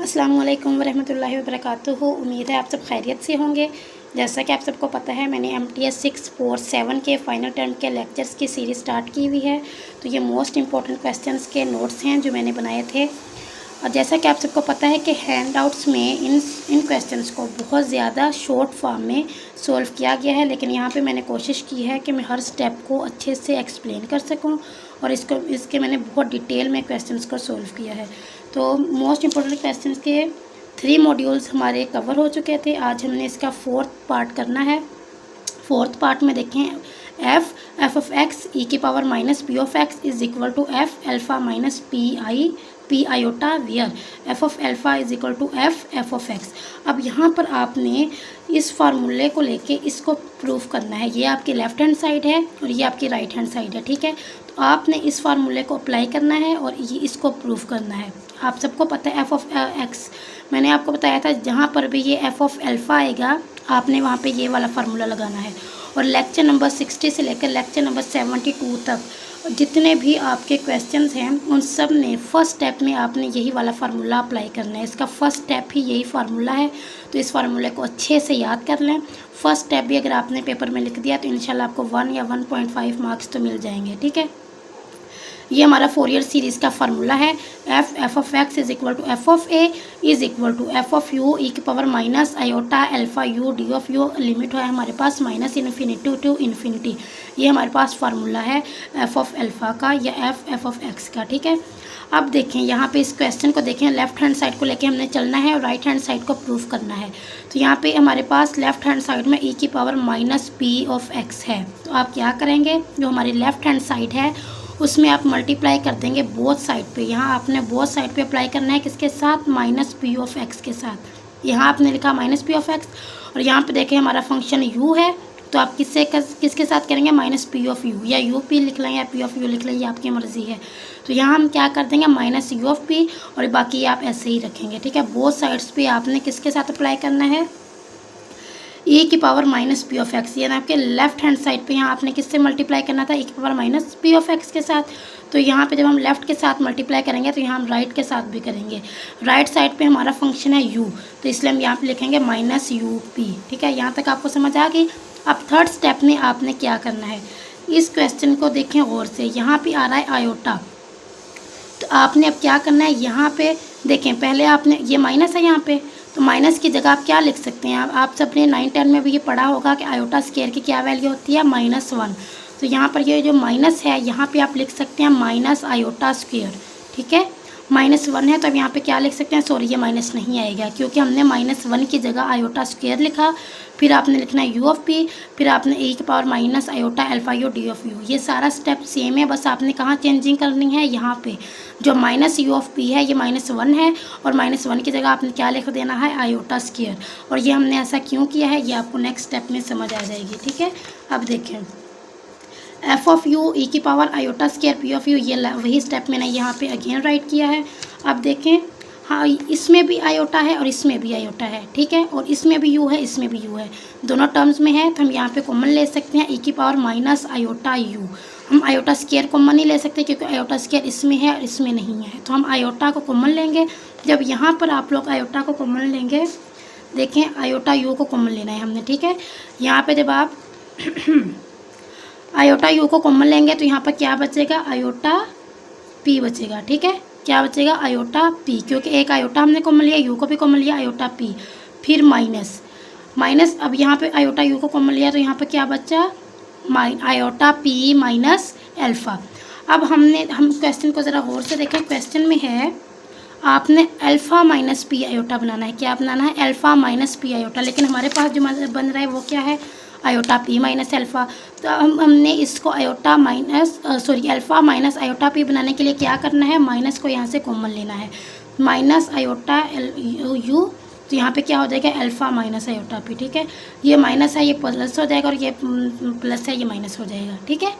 अस्सलामु अलैकुम वरहमतुल्लाहि वबरकातुहू। उम्मीद है आप सब खैरियत से होंगे। जैसा कि आप सबको पता है, मैंने MTS 647 के फ़ाइनल टर्म के लेक्चर्स की सीरीज़ स्टार्ट की हुई है। तो ये मोस्ट इंपॉर्टेंट क्वेश्चंस के नोट्स हैं जो मैंने बनाए थे। और जैसा कि आप सबको पता है कि हैंडआउट्स में इन क्वेश्चंस को बहुत ज़्यादा शॉर्ट फॉर्म में सॉल्व किया गया है, लेकिन यहाँ पे मैंने कोशिश की है कि मैं हर स्टेप को अच्छे से एक्सप्लेन कर सकूँ और इसके मैंने बहुत डिटेल में क्वेश्चंस को सॉल्व किया है। तो मोस्ट इम्पोर्टेंट क्वेश्चंस के 3 मॉड्यूल्स हमारे कवर हो चुके थे। आज हमने इसका 4th पार्ट करना है। 4th पार्ट में देखें f ऑफ x e की power minus p of x is equal to f alpha minus p iota where f of alpha is equal to f of x। अब यहाँ पर आपने इस फार्मूले को लेके इसको प्रूफ करना है। ये आपकी लेफ़्ट हैंड साइड है और ये आपकी राइट हैंड साइड है, ठीक है। तो आपने इस फार्मूले को अप्लाई करना है और ये इसको प्रूफ करना है। आप सबको पता है f ऑफ x, मैंने आपको बताया था जहाँ पर भी ये f ऑफ अल्फ़ा आएगा आपने वहाँ पे ये वाला फार्मूला लगाना है। और लेक्चर नंबर 60 से लेकर लेक्चर नंबर 72 तक जितने भी आपके क्वेश्चंस हैं उन सब में फ़र्स्ट स्टेप में आपने यही वाला फार्मूला अप्लाई करना है। इसका फ़र्स्ट स्टेप ही यही फार्मूला है, तो इस फार्मूले को अच्छे से याद कर लें। फ़र्स्ट स्टेप भी अगर आपने पेपर में लिख दिया तो इंशाल्लाह आपको 1 या 1.5 मार्क्स तो मिल जाएंगे, ठीक है। ये हमारा 4 ईयर सीरीज़ का फार्मूला है। f of x is equal to f of a is equal to f of u e की power minus iota alpha u d of u। Limit है हमारे पास माइनस इन्फिनिटी टू इन्फिनिटी। ये हमारे पास formula है f of alpha का या f ऑफ x का, ठीक है। अब देखें यहाँ पे इस क्वेश्चन को देखें, लेफ़्ट हैंड साइड को लेके हमने चलना है और राइट हैंड साइड को प्रूफ करना है। तो यहाँ पे हमारे पास लेफ़्ट हैंड साइड में e की power minus p of x है। तो आप क्या करेंगे, जो हमारी लेफ़्ट हैंड साइड है उसमें आप मल्टीप्लाई कर देंगे बोथ साइड पे। यहाँ आपने बोथ साइड पे अप्लाई करना है किसके साथ, माइनस पी ऑफ एक्स के साथ। यहाँ आपने लिखा माइनस पी ऑफ एक्स और यहाँ पे देखें हमारा फंक्शन यू है, तो आप किसके साथ करेंगे, माइनस पी ऑफ यू, या यू पी लिख लें या पी ऑफ यू लिख लें, ये आपकी मर्ज़ी है। तो यहाँ हम क्या कर देंगे, माइनस यू ऑफ पी, और बाकी आप ऐसे ही रखेंगे, ठीक है। बोथ साइड्स पे आपने किसके साथ अप्लाई करना है, e की power minus P of x, यानी आपके लेफ्ट हैंड साइड पे यहाँ आपने किससे मल्टीप्लाई करना था, e की power minus P of x के साथ। तो यहाँ पे जब हम लेफ़्ट के साथ मल्टीप्लाई करेंगे तो यहाँ हम राइट के साथ भी करेंगे। राइट साइड पे हमारा फंक्शन है u, तो इसलिए हम यहाँ पे लिखेंगे माइनस यू पी, ठीक है। यहाँ तक आपको समझ आ गई। अब थर्ड स्टेप में आपने क्या करना है, इस क्वेश्चन को देखें गौर से। यहाँ पर आ रहा है आयोटा, तो आपने अब क्या करना है, यहाँ पर देखें पहले आपने ये माइनस है यहाँ पे, तो माइनस की जगह आप क्या लिख सकते हैं, आप सबने 9-10 में भी ये पढ़ा होगा कि आयोटा स्क्वायर की क्या वैल्यू होती है, -1। तो यहाँ पर ये जो माइनस है यहाँ पे आप लिख सकते हैं माइनस आयोटा स्क्वायर, ठीक है। -1 है तो अब यहाँ पे क्या लिख सकते हैं, सॉरी ये माइनस नहीं आएगा क्योंकि हमने -1 की जगह आयोटा स्क्वायर लिखा। फिर आपने लिखना है यू ऑफ पी, फिर आपने e की power minus iota alpha U D of you. ये सारा स्टेप सेम है, बस आपने कहाँ चेंजिंग करनी है, यहाँ पे जो माइनस यू ऑफ पी है ये -1 है और -1 की जगह आपने क्या लिख देना है, आयोटा स्क्वायर। और ये हमने ऐसा क्यों किया है ये आपको नेक्स्ट स्टेप में समझ आ जाएगी, ठीक है। अब देखें f ऑफ u e की power iota square p of u, ये वही स्टेप मैंने यहाँ पे अगेन राइट किया है। अब देखें, हाँ इसमें भी आयोटा है और इसमें भी आयोटा है, ठीक है। और इसमें भी u है, इसमें भी u है, दोनों टर्म्स में है, तो हम यहाँ पे कॉमन ले सकते हैं e की पावर माइनस आयोटा u। हम आयोटा स्क्वायर कॉमन नहीं ले सकते क्योंकि आयोटा स्क्वायर इसमें है और इसमें नहीं है, तो हम आयोटा को कॉमन लेंगे। जब यहाँ पर आप लोग आयोटा को कॉमन लेंगे, देखें आयोटा u को कॉमन लेना है हमने, ठीक है। यहाँ पे जब आप आयोटा u को कॉमन लेंगे तो यहाँ पर क्या बचेगा, आयोटा p बचेगा, ठीक है। क्या बचेगा, आयोटा p, क्योंकि एक आयोटा हमने कॉमन लिया, u को भी कॉमन लिया, आयोटा p, फिर माइनस। अब यहाँ पे आयोटा u को कॉमन लिया तो यहाँ पे क्या बचा, आयोटा p माइनस अल्फ़ा। अब हम क्वेश्चन को ज़रा गौर से देखें। क्वेश्चन में है आपने अल्फ़ा माइनस पी आयोटा बनाना है, क्या बनाना है, अल्फ़ा माइनस पी आयोटा, लेकिन हमारे पास जो बन रहा है वो क्या है, आयोटा पी माइनस अल्फ़ा। तो हमने इसको iota minus alpha minus iota P बनाने के लिए क्या करना है, माइनस को यहाँ से कॉमन लेना है, माइनस आयोटा यू, तो यहाँ पे क्या हो जाएगा, अल्फ़ा माइनस आयोटा पी, ठीक है। ये माइनस है ये प्लस हो जाएगा और ये प्लस है ये माइनस हो जाएगा, ठीक है।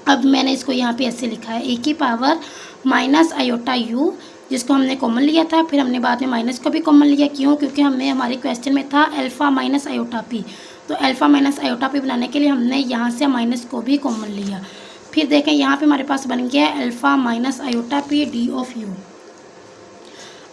अब मैंने इसको यहाँ पे ऐसे लिखा है, e की पावर माइनस आयोटा यू, जिसको हमने कॉमन लिया था, फिर हमने बाद में माइनस को भी कॉमन लिया, क्यों, क्योंकि हमने हमारे क्वेश्चन में था अल्फ़ा माइनस आयोटा पी, तो अल्फ़ा माइनस आयोटा पी बनाने के लिए हमने यहाँ से माइनस को भी कॉमन लिया। फिर देखें यहाँ पे हमारे पास बन गया alpha minus iota P D of you.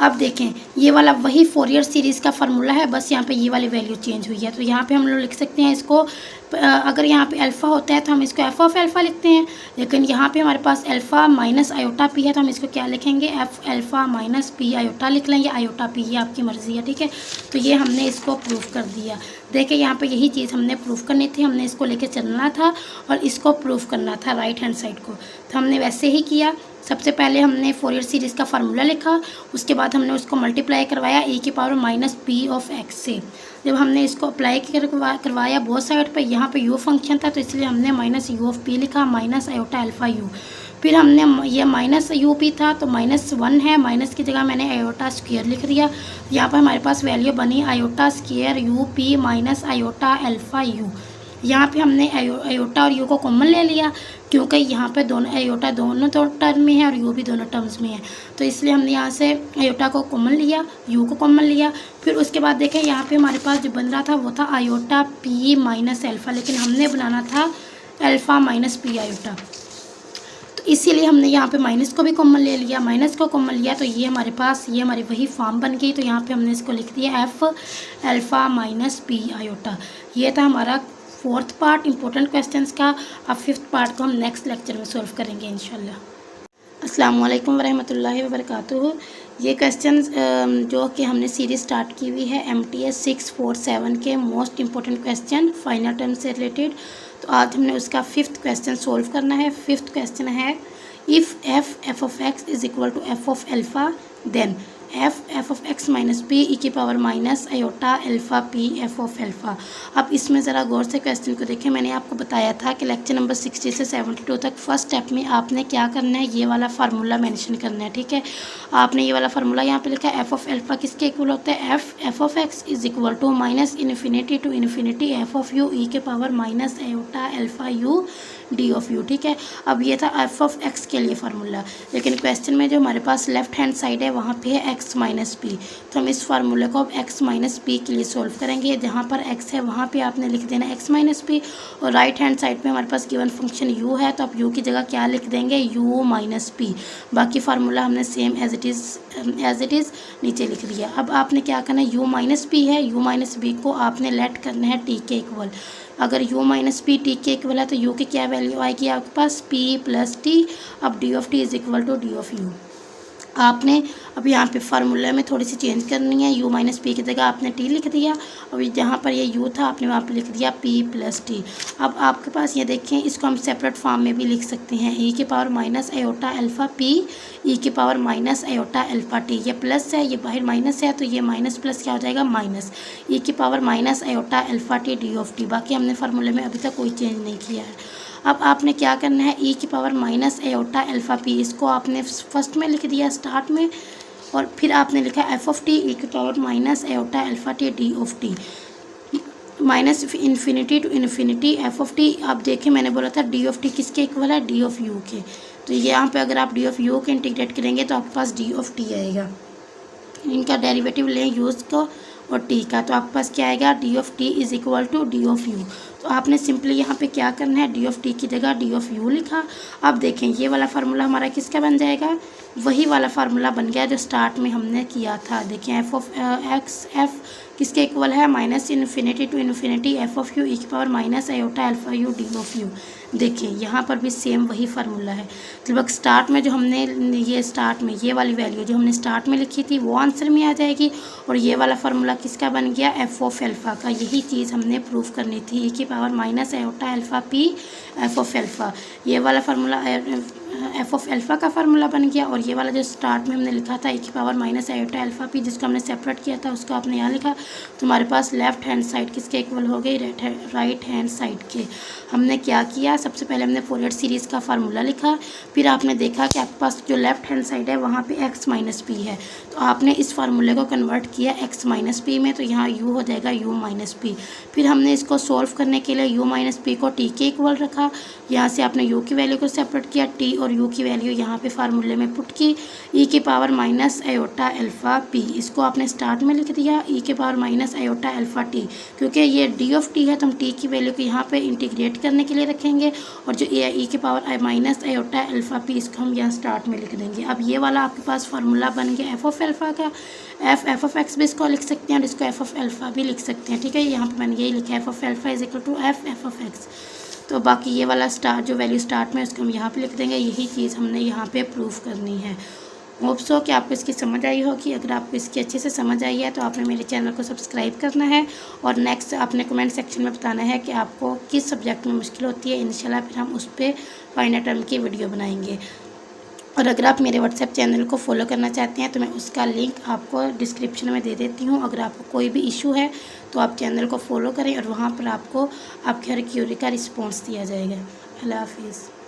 अब देखें ये वाला वही फोरियर सीरीज़ का फार्मूला है, बस यहाँ पे ये वाली वैल्यू चेंज हुई है। तो यहाँ पे हम लोग लिख सकते हैं इसको, अगर यहाँ पे अल्फ़ा होता है तो हम इसको एफ ऑफ अल्फ़ा लिखते हैं, लेकिन यहाँ पे हमारे पास अल्फ़ा माइनस आयोटा पी है तो हम इसको क्या लिखेंगे, F alpha minus P iota लिख लें, या आयोटा पी, ये आपकी मर्ज़ी है, ठीक है। तो ये हमने इसको प्रूफ कर दिया। देखिए यहाँ पे यही चीज़ हमने प्रूफ करनी थी, हमने इसको लेके चलना था और इसको प्रूफ करना था राइट हैंड साइड को। तो हमने वैसे ही किया। सबसे पहले हमने फोरियर सीरीज़ का फार्मूला लिखा, उसके बाद हमने उसको मल्टीप्लाई करवाया e की power minus P of x से। जब हमने इसको अप्लाई करवाया बोथ साइड पे, यहाँ पे u फंक्शन था तो इसलिए हमने माइनस यू ऑफ पी लिखा, माइनस आयोटा अल्फ़ा यू। फिर हमने ये माइनस यू पी था तो -1 है, माइनस की जगह मैंने आयोटा स्क्वायर लिख दिया। यहाँ पर हमारे पास वैल्यू बनी iota square U P minus iota alpha you. यहाँ पे हमने आयोटा और यू को कॉमन ले लिया, क्योंकि यहाँ पे दोनों आयोटा दोनों तो टर्म में है और यू भी दोनों टर्म्स में है, तो इसलिए हमने यहाँ से आयोटा को कॉमन लिया, यू को कॉमन लिया। फिर उसके बाद देखें यहाँ पे हमारे पास जो बन रहा था वो था आयोटा पी माइनस अल्फ़ा, लेकिन हमने बनाना था अल्फ़ा माइनस पी आयोटा, तो इसीलिए हमने यहाँ पे माइनस को भी कॉमन ले लिया। माइनस को कॉमन लिया तो ये हमारे पास ये हमारी वही फॉर्म बन गई। तो यहाँ पे हमने इसको लिख दिया F alpha minus P iota. ये था हमारा फोर्थ पार्ट इंपॉर्टेंट क्वेश्चंस का। अब फिफ्थ पार्ट को हम नेक्स्ट लेक्चर में सॉल्व करेंगे इंशाल्लाह। अस्सलाम वालेकुम वरहमतुल्लाहि वबरकातुहू। ये क्वेश्चंस जो कि हमने सीरीज स्टार्ट की हुई है MTS 647 के most important question final term से रिलेटेड। तो आज हमने उसका फिफ्थ क्वेश्चन सॉल्व करना है। फिफ्थ क्वेश्चन है if F of X is equal to F of alpha then F of X minus P E की power minus iota alpha P F of alpha. अब इसमें ज़रा गौर से क्वेश्चन को देखें। मैंने आपको बताया था कि लेक्चर नंबर 60 से 72 तक फर्स्ट स्टेप में आपने क्या करना है, ये वाला फार्मूला मेंशन करना है, ठीक है। आपने ये वाला फार्मूला यहाँ पे लिखा है, एफ ऑफ अल्फ़ा किसके इक्वल होता है, F of X is equal to minus infinity to infinity F of U E के power minus iota alpha U D of U, ठीक है। अब ये था एफ ऑफ एक्स के लिए फार्मूला, लेकिन क्वेश्चन में जो हमारे पास लेफ्ट हैंड साइड है वहाँ पे है एक्स माइनस पी, तो हम इस फार्मूले को अब एक्स माइनस पी के लिए सोल्व करेंगे। जहाँ पर एक्स है वहाँ पे आपने लिख देना एक्स माइनस पी, और राइट हैंड साइड पे हमारे पास गिवन फंक्शन यू है तो आप यू की जगह क्या लिख देंगे, यू माइनस पी। बाकी फार्मूला हमने सेम एज इट इज़ नीचे लिख दिया। अब आपने क्या करना है, यू माइनस पी है, यू माइनस बी को आपने लेट करना है टी के इक्वल। अगर u माइनस पी टी के इक्वल है तो u की क्या वैल्यू आएगी आपके पास, p प्लस टी। अब d of t is equal to d of u. आपने अब यहाँ पे फार्मूला में थोड़ी सी चेंज करनी है, u माइनस पी की जगह आपने t लिख दिया, और जहाँ पर ये u था आपने वहाँ पे लिख दिया p प्लस टी। अब आपके पास ये देखें, इसको हम सेपरेट फॉर्म में भी लिख सकते हैं, e की power minus iota alpha p ई की power minus iota alpha T. ये प्लस है, ये बाहर माइनस है, तो ये माइनस प्लस क्या हो जाएगा, माइनस ई की power minus iota alpha t d of T. बाकी हमने फार्मूले में अभी तक कोई चेंज नहीं किया है। अब आपने क्या करना है, ई की power minus iota alpha P, इसको आपने फर्स्ट में लिख दिया स्टार्ट में, और फिर आपने लिखा एफ ऑफ टी ई की power minus iota alpha t d of t, minus infinity to infinity F of t. आप देखें मैंने बोला था डी ऑफ टी किसके इक्वल है, डी ऑफ यू के। तो यहाँ पे अगर आप डी ऑफ यू के इंटीग्रेट करेंगे तो आपके पास डी ऑफ टी आएगा। इनका डेरिवेटिव लें यूज़ को और टी का, तो आपके पास क्या आएगा, d of t is equal to d of u. तो आपने सिंपली यहाँ पे क्या करना है, डी ऑफ टी की जगह डी ऑफ यू लिखा। अब देखें ये वाला फार्मूला हमारा किसका बन जाएगा, वही वाला फार्मूला बन गया जो स्टार्ट में हमने किया था। देखें एफ ऑफ एक्स एफ किसके इक्वल है, minus infinity to infinity F of U E की power minus iota alpha U D of U. देखें यहाँ पर भी सेम वही फार्मूला है। लगभग स्टार्ट में जो हमने ये स्टार्ट में ये वाली वैल्यू जो हमने स्टार्ट में लिखी थी वो आंसर में आ जाएगी, और ये वाला फार्मूला किसका बन गया, एफ ऑफ अल्फ़ा का। यही चीज़ हमने प्रूफ करनी थी, ई की power minus iota alpha P F of alpha. ये वाला फार्मूला एफ ऑफ अल्फ़ा का फार्मूला बन गया, और ये वाला जो स्टार्ट में हमने लिखा था ई की power minus iota alpha P, जिसको हमने सेपरेट किया था उसको आपने यहाँ लिखा। तुम्हारे पास लेफ्ट हैंड साइड किसके इक्वल हो गई, राइट हैंड साइड के। हमने क्या किया, सबसे पहले हमने फोरियर सीरीज़ का फार्मूला लिखा, फिर आपने देखा कि आपके पास जो लेफ्ट हैंड साइड है वहाँ पे x माइनस पी है, तो आपने इस फार्मूले को कन्वर्ट किया x माइनस पी में, तो यहाँ u हो जाएगा u माइनस पी। फिर हमने इसको सॉल्व करने के लिए u माइनस पी को t के इक्वल रखा, यहाँ से आपने u की वैल्यू को सेपरेट किया, t और यू की वैल्यू यहाँ पे फार्मूले में पुट की, ई की power minus iota alpha P, इसको आपने स्टार्ट में लिख दिया ई के power minus iota alpha T, क्योंकि ये डी ऑफ टी है तो हम टी की वैल्यू को यहाँ पे इंटीग्रेट करने के लिए रखेंगे, और जो ई के power minus iota alpha P इसको हम यहाँ स्टार्ट में लिख देंगे। अब ये वाला आपके पास फार्मूला बन गया एफ ऑफ अल्फ़ा का। एफ ऑफ एक्स भी इसको लिख सकते हैं और इसको एफ ऑफ अल्फ़ा भी लिख सकते हैं, ठीक है। यहाँ पे मैंने यही लिखा है F of alpha is equal to F of x. तो बाकी ये वाला स्टार्ट जो वैल्यू स्टार्ट में उसको हम यहाँ पे लिख देंगे, यही चीज़ हमने यहाँ पे प्रूव करनी है। होप सो कि आपको इसकी समझ आई होगी। अगर आपको इसकी अच्छे से समझ आई है तो आपने मेरे चैनल को सब्सक्राइब करना है, और नेक्स्ट आपने कमेंट सेक्शन में बताना है कि आपको किस सब्जेक्ट में मुश्किल होती है। इंशाल्लाह फिर हम उस पर फाइनल टर्म की वीडियो बनाएंगे। और अगर आप मेरे व्हाट्सएप चैनल को फॉलो करना चाहते हैं तो मैं उसका लिंक आपको डिस्क्रिप्शन में दे देती हूँ। अगर आपको कोई भी इशू है तो आप चैनल को फॉलो करें और वहाँ पर आपको आपके हर क्यूरी का रिस्पॉन्स दिया जाएगा। अल्लाह हाफिज़।